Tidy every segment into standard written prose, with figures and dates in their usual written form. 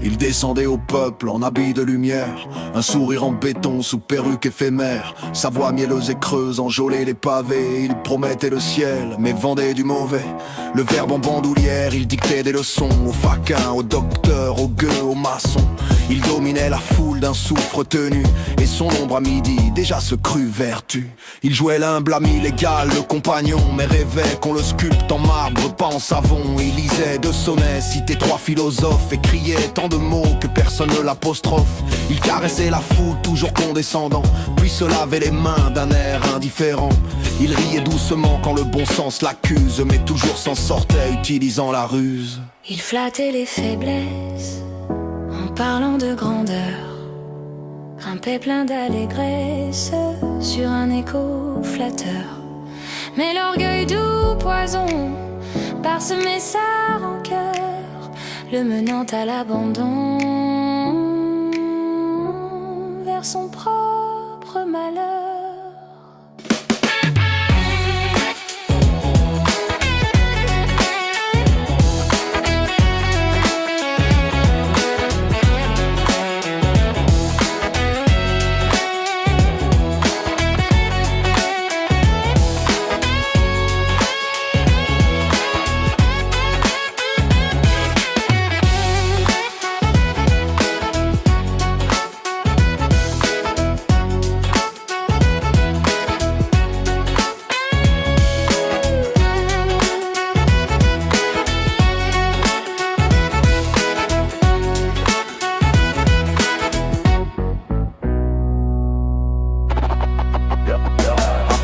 Il descendait au peuple en habit de lumière, un sourire en béton sous perruque éphémère. Sa voix mielleuse et creuse enjôlait les pavés. Il promettait le ciel mais vendait du mauvais. Le verbe en bandoulière, il dictait des leçons aux faquins, aux docteurs, aux gueux, aux maçons. Il dominait la foule d'un soufre tenu, et son ombre à midi déjà se crut vertu. Il jouait l'humble ami légal, le compagnon, mais rêvait qu'on le sculpte en marbre, pas en savon. Il lisait de sonnets, citait trois philosophes, et criait tant de mots que personne ne l'apostrophe. Il caressait la foule, toujours condescendant, puis se lavait les mains d'un air indifférent. Il riait doucement quand le bon sens l'accuse, mais toujours s'en sortait utilisant la ruse. Il flattait les faiblesses en parlant de grandeur, grimpait plein d'allégresse sur un écho flatteur. Mais l'orgueil doux poison parsemait sa rancœur, le menant à l'abandon vers son propre malheur.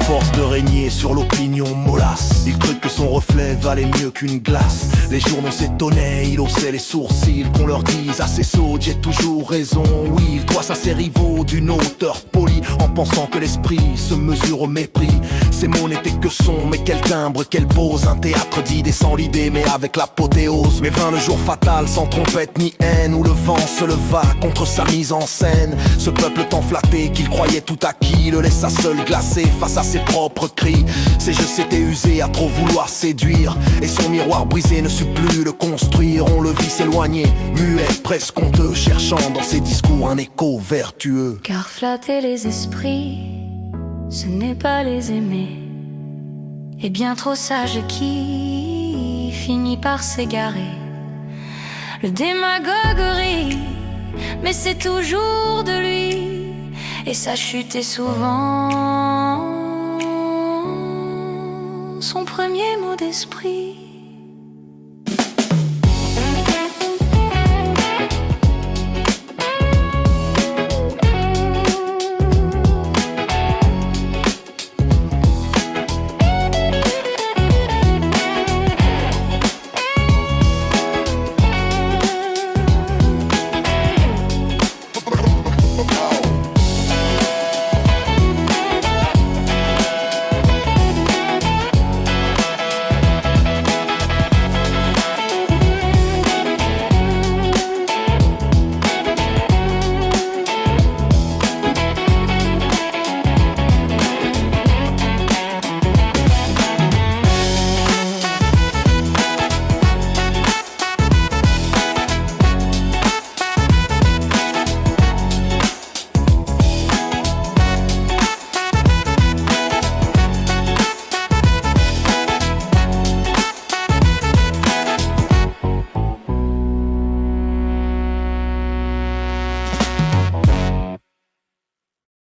Force de régner sur l'opinion mollasse, il crut que son reflet valait mieux qu'une glace. Les journaux s'étonnaient, il haussait les sourcils, qu'on leur dise à ses sots, j'ai toujours raison. Oui, il doit à ses rivaux d'une hauteur polie, en pensant que l'esprit se mesure au mépris. Ces mots n'étaient que son, mais quel timbre, quelle pose. Un théâtre d'idées sans l'idée, mais avec l'apothéose. Mais vint le jour fatal, sans trompette ni haine, où le vent se leva contre sa mise en scène. Ce peuple tant flatté qu'il croyait tout acquis le laissa seul glacé face à ses propres cris. Ses jeux s'étaient usés à trop vouloir séduire, et son miroir brisé ne sut plus le construire. On le vit s'éloigner, muet, presque honteux, cherchant dans ses discours un écho vertueux. Car flatter les esprits, ce n'est pas les aimer, et bien trop sage qui finit par s'égarer. Le démagogue rit, mais c'est toujours de lui, et sa chute est souvent son premier mot d'esprit.